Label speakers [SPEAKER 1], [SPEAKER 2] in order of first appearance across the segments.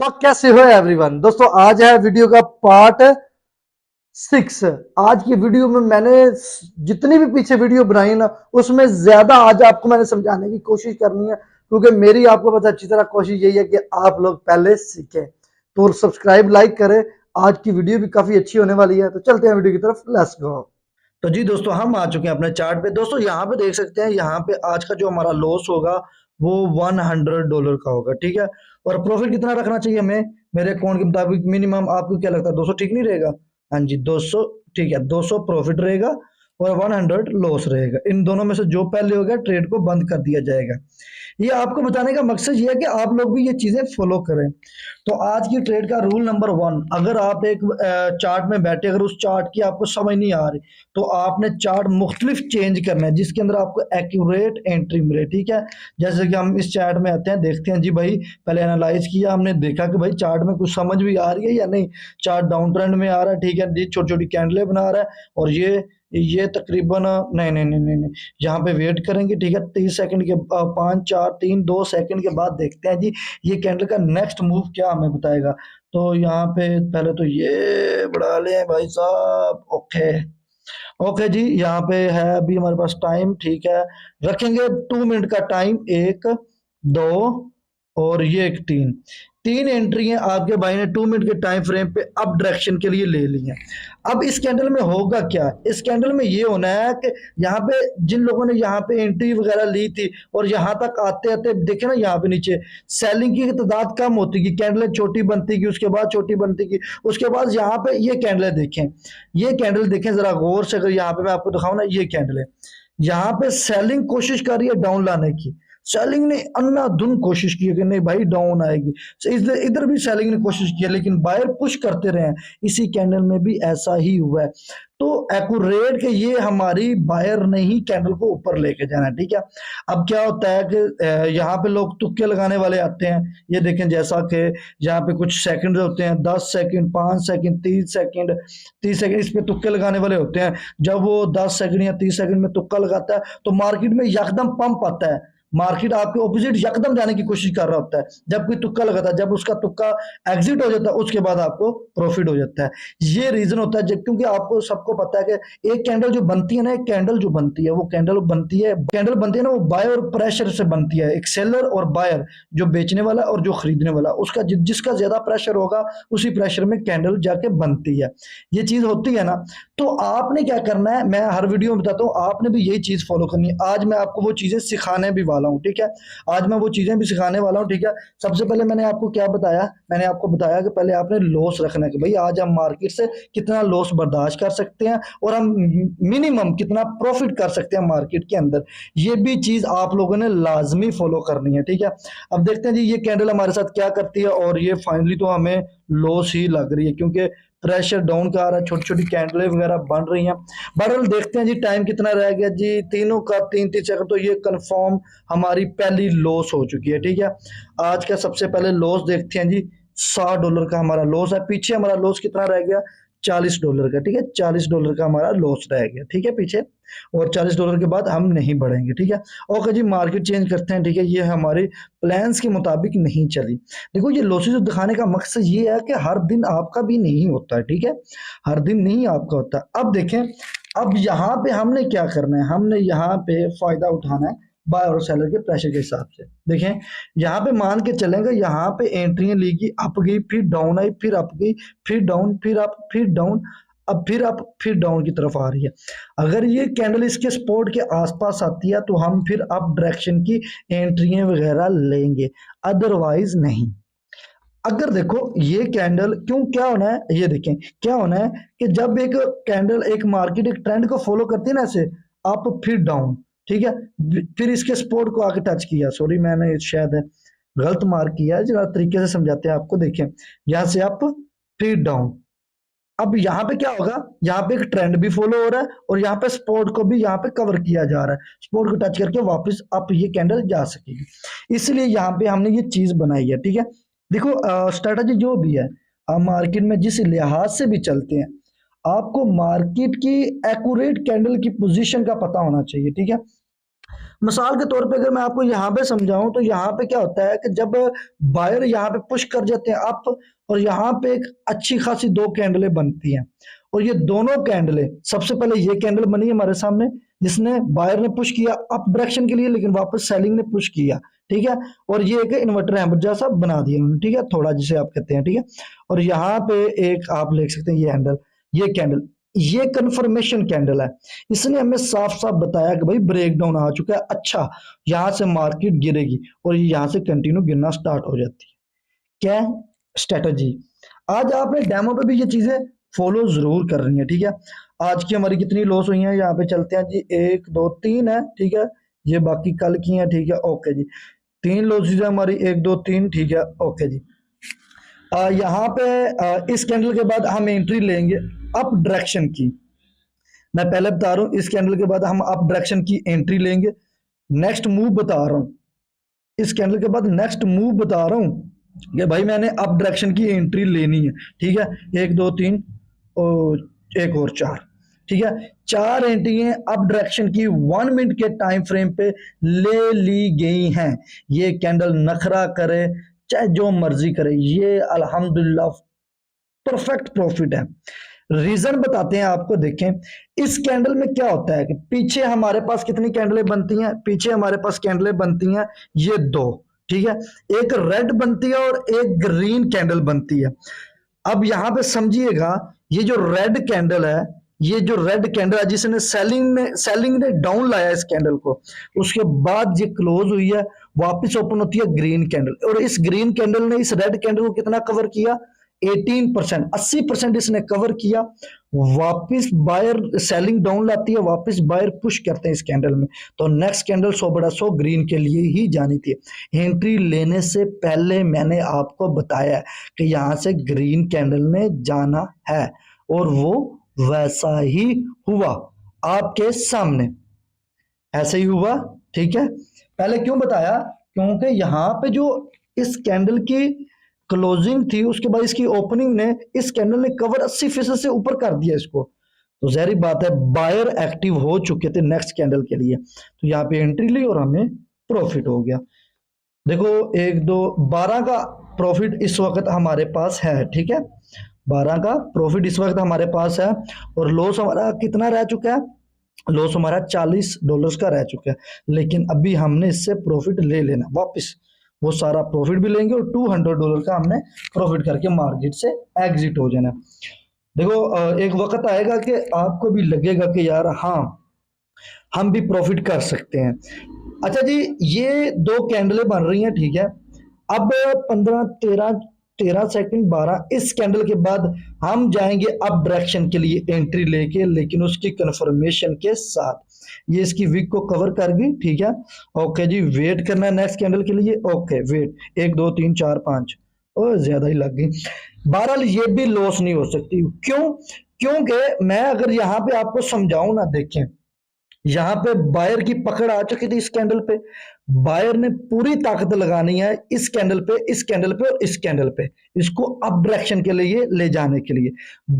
[SPEAKER 1] तो कैसे हो एवरीवन। दोस्तों आज है वीडियो का पार्ट 6। आज की वीडियो में मैंने जितनी भी पीछे वीडियो बनाई ना उसमें ज्यादा आज आपको मैंने समझाने की कोशिश करनी है, क्योंकि मेरी आपको पता अच्छी तरह कोशिश यही है कि आप लोग पहले सीखें। तो सब्सक्राइब लाइक करें। आज की वीडियो भी काफी अच्छी होने वाली है, तो चलते हैं वीडियो की तरफ। Let's go. तो जी दोस्तों हम आ चुके हैं अपने चार्ट पे। दोस्तों यहाँ पे देख सकते हैं, यहाँ पे आज का जो हमारा लॉस होगा वो $100 का होगा, ठीक है। और प्रॉफिट कितना रखना चाहिए हमें मेरे अकाउंट के मुताबिक? मिनिमम आपको क्या लगता है, 200 ठीक नहीं रहेगा? हाँ जी 200 ठीक है। 200 प्रॉफिट रहेगा और 100 लॉस रहेगा। इन दोनों में से जो पहले होगा ट्रेड को बंद कर दिया जाएगा। ये आपको बताने का मकसद ये है कि आप लोग भी ये चीजें फॉलो करें। तो आज की ट्रेड का रूल नंबर 1, अगर आप एक चार्ट में बैठे, अगर उस चार्ट की आपको समझ नहीं आ रही तो आपने चार्ट मुख्तलिफ चेंज करना है जिसके अंदर आपको एक्यूरेट एंट्री मिले, ठीक है। जैसे कि हम इस चार्ट में आते हैं, देखते हैं जी भाई, पहले एनालाइज किया हमने, देखा कि भाई चार्ट में कुछ समझ भी आ रही है या नहीं। चार्ट डाउन ट्रेंड में आ रहा है, ठीक है जी, छोटी छोटी कैंडलें बना रहा है और ये तकरीबन नहीं नहीं नहीं नहीं नहीं, यहाँ पे वेट करेंगे, ठीक है। 30 सेकंड के 5 4 3 2 सेकंड के बाद देखते हैं जी ये कैंडल का नेक्स्ट मूव क्या हमें बताएगा। तो यहाँ पे पहले तो ये बढ़ा लें भाई साहब। ओके ओके जी, यहाँ पे है अभी हमारे पास टाइम, ठीक है। रखेंगे 2 मिनट का टाइम। 1 2 और ये एक 3, 3 एंट्री है आपके भाई ने 2 मिनट के टाइम फ्रेम पे अप डायरेक्शन के लिए ले ली है। अब इस कैंडल में होगा क्या? इस कैंडल में ये होना है कि यहाँ पे जिन लोगों ने यहाँ पे एंट्री वगैरह ली थी और यहाँ तक आते आते देखे ना, यहाँ पे नीचे सेलिंग की तादाद कम होती गई, कैंडलें छोटी बनती गई, उसके बाद छोटी बनती गई, उसके बाद यहाँ पे ये कैंडलें देखें, ये कैंडल देखें जरा गौर से। अगर यहाँ पे मैं आपको दिखाऊं ना, ये कैंडल है, यहाँ पे सेलिंग कोशिश कर रही है डाउन लाने की। सेलिंग ने अन्नाधुन कोशिश की है कि नहीं भाई डाउन आएगी, इधर इधर भी सेलिंग ने कोशिश की है, लेकिन बायर पुश करते रहे हैं। इसी कैंडल में भी ऐसा ही हुआ है। तो एक्यूरेट के ये हमारी बायर ने ही कैंडल को ऊपर लेके जाना है, ठीक है। अब क्या होता है कि यहाँ पे लोग तुक्के लगाने वाले आते हैं। ये देखें, जैसा कि यहाँ पे कुछ सेकंड होते हैं, 10 सेकंड, 5 सेकंड, 30 सेकंड, 30 सेकंड, इस पे तुक्के लगाने वाले होते हैं। जब वो 10 सेकंड या 30 सेकंड में तुक्का लगाता है तो मार्केट में यकदम पंप आता है, मार्केट आपके ऑपोजिट यकदम जाने की कोशिश कर रहा होता है। जब कोई तुक्का लगाता है, जब उसका तुक्का एग्जिट हो जाता है उसके बाद आपको प्रॉफिट हो जाता है। ये रीजन होता है क्योंकि आपको सबको पता है कि एक कैंडल जो बनती है ना, एक कैंडल जो बनती है वो कैंडल बनती है ना, वो बाय और प्रेशर से बनती है। एक सेलर और बायर, जो बेचने वाला और जो खरीदने वाला, उसका जिसका ज्यादा प्रेशर होगा उसी प्रेशर में कैंडल जाके बनती है। ये चीज होती है ना। तो आपने क्या करना है, मैं हर वीडियो में बताता हूँ, आपने भी यही चीज फॉलो करनी है। आज मैं आपको वो चीजें सिखाने भी वाला हूँ, ठीक है। आज मैं वो चीजें भी सिखाने वाला हूँ, ठीक है। सबसे पहले मैंने आपको क्या बताया, मैंने आपको बताया कि पहले आपने लॉस रखना है कि भाई आज हम मार्केट से कितना लॉस बर्दाश्त कर सकते हैं और हम मिनिमम कितना प्रॉफिट कर सकते हैं मार्केट के अंदर। ये भी चीज आप लोगों ने लाजमी फॉलो करनी है, ठीक है। अब देखते हैं जी ये कैंडल हमारे साथ क्या करती है। और ये फाइनली तो हमें लॉस ही लग रही है क्योंकि प्रेशर डाउन का आ रहा है, छोटी छोटी कैंडलें वगैरह बन रही हैं। बहरहाल देखते हैं जी टाइम कितना रह गया जी, तीनों का 3 3 सेकंड। तो ये कंफर्म हमारी पहली लॉस हो चुकी है, ठीक है। आज का सबसे पहले लॉस देखते हैं जी, $60 का हमारा लॉस है। पीछे हमारा लॉस कितना रह गया, $40 का, ठीक है। $40 का हमारा लॉस रह गया, ठीक है, पीछे। और $40 के बाद हम नहीं बढ़ेंगे, ठीक है। ओके जी, मार्केट चेंज करते हैं, ठीक है। ये हमारे प्लान्स के मुताबिक नहीं चली। देखो ये लॉसेस दिखाने का मकसद ये है कि हर दिन आपका भी नहीं होता है, ठीक है। हर दिन नहीं आपका होता है। अब देखें, अब यहाँ पे हमने क्या करना है, हमने यहाँ पे फायदा उठाना है बाय और सेलर के प्रेशर के हिसाब से। देखें यहाँ पे मान के चलेंगे, यहाँ पे एंट्रियां ली गई, अप गई, फिर डाउन आई, फिर अप गई, फिर डाउन, फिर अप, फिर डाउन, अब फिर अप, फिर डाउन की तरफ आ रही है। अगर ये कैंडल इसके सपोर्ट के आसपास आती है तो हम फिर अप डायरेक्शन की एंट्रियां वगैरह लेंगे, अदरवाइज नहीं। अगर देखो ये कैंडल क्यों, क्या होना है ये देखें, क्या होना है कि जब एक कैंडल, एक मार्केट एक ट्रेंड को फॉलो करती है ना, ऐसे अप फिर डाउन, ठीक है, फिर इसके सपोर्ट को आके टच किया, सॉरी मैंने शायद गलत मार्क किया है, जरा तरीके से समझाते हैं आपको। देखें यहां से अप फिर डाउन, अब यहाँ पे क्या होगा, यहाँ पे एक ट्रेंड भी फॉलो हो रहा है और यहाँ पे सपोर्ट को भी यहाँ पे कवर किया जा रहा है, सपोर्ट को टच करके वापस अप ये कैंडल जा सकेगी। इसलिए यहाँ पे हमने ये चीज बनाई है, ठीक है। देखो स्ट्रेटजी जो भी है, आप मार्केट में जिस लिहाज से भी चलते हैं, आपको मार्केट की एक्यूरेट कैंडल की पोजीशन का पता होना चाहिए, ठीक है। मिसाल के तौर पे अगर मैं आपको यहाँ पे समझाऊं तो यहाँ पे क्या होता है कि जब बायर यहाँ पे पुश कर जाते हैं अप, और यहाँ पे एक अच्छी खासी दो कैंडलें बनती हैं, और ये दोनों कैंडलें, सबसे पहले ये कैंडल बनी हमारे सामने जिसने बायर ने पुश किया अप डायरेक्शन के लिए, लेकिन वापस सेलिंग ने पुश किया, ठीक है। और ये एक इन्वर्टर हैमर जैसा बना दिया उन्होंने, ठीक है, थोड़ा जिसे आप कहते हैं, ठीक है। और यहाँ पे एक आप लिख सकते हैं ये हैंडल, ये कैंडल, ये कंफर्मेशन कैंडल है। इसने हमें साफ साफ बताया कि भाई ब्रेकडाउन आ चुका है, अच्छा यहां से मार्केट गिरेगी और यहां से कंटिन्यू गिरना स्टार्ट हो जाती है। क्या स्ट्रेटजी, आज आपने डेमो पे भी ये चीजें फॉलो जरूर कर रही है, ठीक है। आज की हमारी कितनी लॉस हुई है, यहाँ पे चलते हैं जी, 1 2 3 है, ठीक है। ये बाकी कल की है, ठीक है, ओके जी। 3 लॉसेज है हमारी, 1 2 3, ठीक है, ओके जी। यहाँ पे इस कैंडल के बाद हम एंट्री लेंगे अप डायरेक्शन की। मैं पहले बता रहा हूं, इस कैंडल के बाद हम अप डायरेक्शन की एंट्री लेंगे। नेक्स्ट मूव बता रहा हूं, इस कैंडल के बाद नेक्स्ट मूव बता रहा हूं कि भाई मैंने अप डायरेक्शन की एंट्री लेनी है, ठीक है। 1 2 3 और एक और 4, ठीक है। 4 एंट्री अप डायरेक्शन की 1 मिनट के टाइम फ्रेम पे ले ली गई हैं। ये कैंडल नखरा करे चाहे जो मर्जी करे, ये अल्हम्दुलिल्लाह परफेक्ट प्रॉफिट है। रीजन बताते हैं आपको, देखें इस कैंडल में क्या होता है कि पीछे हमारे पास कितनी कैंडलें बनती हैं, पीछे हमारे पास कैंडलें बनती हैं ये 2, ठीक है। एक रेड बनती है और एक ग्रीन कैंडल बनती है। अब यहां पे समझिएगा, ये जो रेड कैंडल है, ये जो रेड कैंडल है जिसने सेलिंग ने डाउन लाया इस कैंडल को, उसके बाद ये क्लोज हुई है, वापस ओपन होती है ग्रीन कैंडल, और इस ग्रीन कैंडल ने इस रेड कैंडल को कितना कवर किया, 18%, 80% इसने कवर किया। वापस बायर सेलिंग डाउन लाती है, वापस बायर पुश करते हैं इस कैंडल में, तो नेक्स्ट कैंडल 100/100 ग्रीन के लिए ही जानी थी। एंट्री लेने से पहले मैंने आपको बताया कि यहां से ग्रीन कैंडल ने जाना है, और वो वैसा ही हुआ आपके सामने, ऐसे ही हुआ, ठीक है। पहले क्यों बताया, क्योंकि यहां पे जो इस कैंडल की क्लोजिंग थी, उसके बाद इसकी ओपनिंग ने, इस कैंडल ने कवर 80% से ऊपर कर दिया इसको, तो जाहिर बात है बायर एक्टिव हो चुके थे नेक्स्ट कैंडल के लिए, तो यहाँ पे एंट्री ली और हमें प्रॉफिट हो गया। देखो 1 2 12 का प्रॉफिट इस वक्त हमारे पास है, ठीक है। 12 का प्रॉफिट इस वक्त हमारे पास है, और लॉस हमारा कितना रह चुका है, लॉस हमारा $40 का रह चुका है, लेकिन अभी हमने इससे प्रॉफिट ले लेना वापस, वो सारा प्रॉफिट भी लेंगे और $200 का हमने प्रॉफिट करके मार्केट से एग्जिट हो जाना। देखो एक वक्त आएगा कि आपको भी लगेगा कि यार हाँ हम भी प्रॉफिट कर सकते हैं। अच्छा जी, ये 2 कैंडलें बन रही हैं, ठीक है। अब 15 13 सेकंड 12, इस कैंडल के बाद हम जाएंगे अप डायरेक्शन के लिए एंट्री लेके, लेकिन उसकी कंफर्मेशन के साथ। ये इसकी वीक को कवर कर गई, ठीक है, ओके जी। वेट करना है नेक्स्ट कैंडल के लिए, ओके वेट, 1 2 3 4 5, और ज्यादा ही लग गई। बहरहाल ये भी लॉस नहीं हो सकती, क्यों, क्योंकि मैं अगर यहाँ पे आपको समझाऊं ना, देखें यहां पे बायर की पकड़ आ चुकी थी इस कैंडल पे, बायर ने पूरी ताकत लगानी है इस कैंडल पे, इस कैंडल पे और इस कैंडल पे, इसको अप डायरेक्शन के लिए ले जाने के लिए।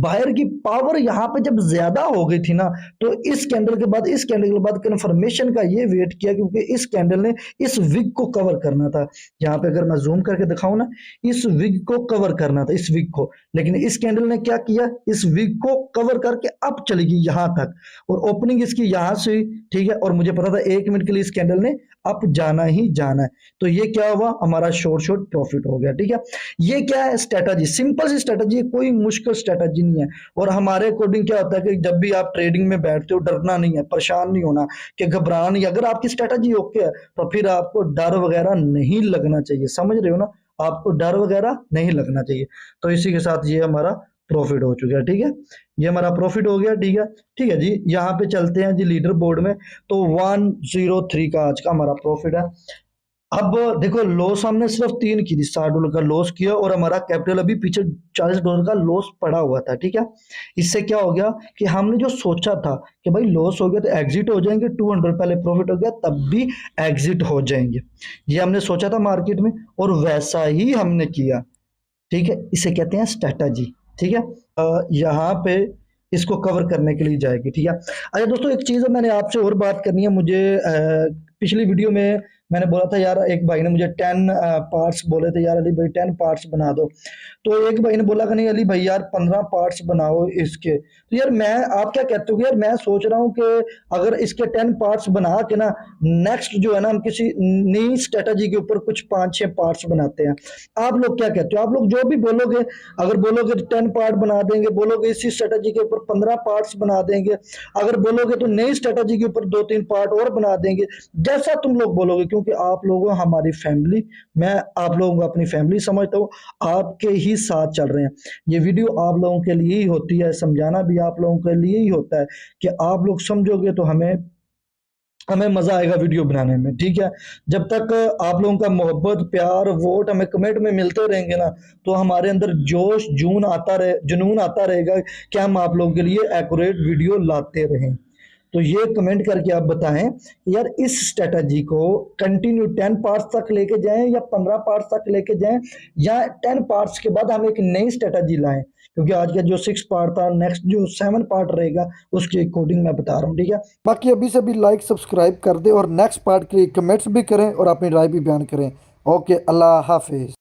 [SPEAKER 1] बायर की पावर यहां पे जब ज्यादा हो गई थी ना, तो इस कैंडल के बाद, इस कैंडल के बाद कंफर्मेशन का ये वेट किया, क्योंकि इस कैंडल ने इस विग को कवर करना था। यहाँ पे अगर मैं जूम करके दिखाऊं ना, इस विग को कवर करना था, इस विग को, लेकिन इस कैंडल ने क्या किया, इस विग को कवर करके अप चली गई यहां तक, और ओपनिंग इसकी यहां से, ठीक है। और मुझे पता था 1 मिनट के लिए इस कैंडल ने अप जाना ही जाना है, तो ये क्या हुआ, हमारा शॉर्ट प्रॉफिट हो गया, ठीक है। ये क्या है स्ट्रेटजी, सिंपल सी स्ट्रेटजी है, कोई मुश्किल स्ट्रेटजी नहीं है। और हमारे अकॉर्डिंग क्या होता है कि जब भी आप ट्रेडिंग में बैठते हो, डरना नहीं है, परेशान नहीं होना, कि घबराना नहीं। अगर आपकी स्ट्रेटजी ओके है तो फिर आपको डर वगैरह नहीं लगना चाहिए, समझ रहे हो ना, आपको डर वगैरह नहीं लगना चाहिए। तो इसी के साथ ये हमारा प्रॉफिट हो चुका है, ठीक है, ये हमारा प्रॉफिट हो गया, ठीक है। ठीक है जी, यहाँ पे चलते हैं जी लीडर बोर्ड में, तो 103 का आज का हमारा प्रॉफिट है। अब देखो लॉस हमने सिर्फ 3 की थी, $60 का लॉस किया, और हमारा कैपिटल अभी पीछे $40 का लॉस पड़ा हुआ था, ठीक है। इससे क्या हो गया कि हमने जो सोचा था कि भाई लॉस हो गया तो एग्जिट हो जाएंगे, $200 पहले प्रॉफिट हो गया तब भी एग्जिट हो जाएंगे, ये हमने सोचा था मार्केट में, और वैसा ही हमने किया, ठीक है। इसे कहते हैं स्ट्रेटजी, ठीक है। यहाँ पे इसको कवर करने के लिए जाएगी, ठीक है। अच्छा दोस्तों, एक चीज मैंने आपसे और बात करनी है, मुझे पिछली वीडियो में मैंने बोला था यार, एक भाई ने मुझे 10 पार्ट्स बोले थे यार, अली भाई 10 पार्ट्स बना दो। तो एक भाई ने बोला कि नहीं अली भाई यार 15 पार्ट्स बनाओ इसके। तो यार मैं, आप क्या कहते हो कि यार मैं सोच रहा हूँ कि अगर इसके 10 पार्ट्स बना के ना, नेक्स्ट जो है ना हम किसी नई स्ट्रेटजी के ऊपर कुछ 5-6 पार्ट्स बनाते हैं। आप लोग क्या कहते हो? आप लोग जो भी बोलोगे, अगर बोलोगे तो 10 पार्ट बना देंगे, बोलोगे इसी स्ट्रेटजी के ऊपर 15 पार्ट्स बना देंगे, अगर बोलोगे तो नई स्ट्रेटजी के ऊपर 2-3 पार्ट और बना देंगे, जैसा तुम लोग बोलोगे, क्योंकि आप लोगों हमारी फैमिली, मैं आप लोगों को अपनी फैमिली समझता हूँ, आपके ही साथ चल रहे हैं। ये वीडियो आप लोगों के लिए ही होती है, समझाना भी आप लोगों के लिए ही होता है कि आप लोग समझोगे तो हमें हमें मजा आएगा वीडियो बनाने में, ठीक है। जब तक आप लोगों का मोहब्बत, प्यार, वोट हमें कमेंट में मिलते रहेंगे ना, तो हमारे अंदर जोश जुनून आता रहेगा कि हम आप लोगों के लिए एक्यूरेट वीडियो लाते रहें। तो ये कमेंट करके आप बताएं कि यार इस स्ट्रेटजी को कंटिन्यू 10 पार्ट्स तक लेके जाएं या 15 पार्ट्स तक लेके जाएं, या 10 पार्ट्स के बाद हम एक नई स्ट्रेटजी लाएं, क्योंकि आज का जो 6 पार्ट था, नेक्स्ट जो 7 पार्ट रहेगा उसके अकॉर्डिंग मैं बता रहा हूँ, ठीक है। बाकी अभी से भी लाइक सब्सक्राइब कर दे और नेक्स्ट पार्ट के लिए कमेंट्स भी करें और अपनी राय भी बयान करें। ओके, अल्लाह हाफिज।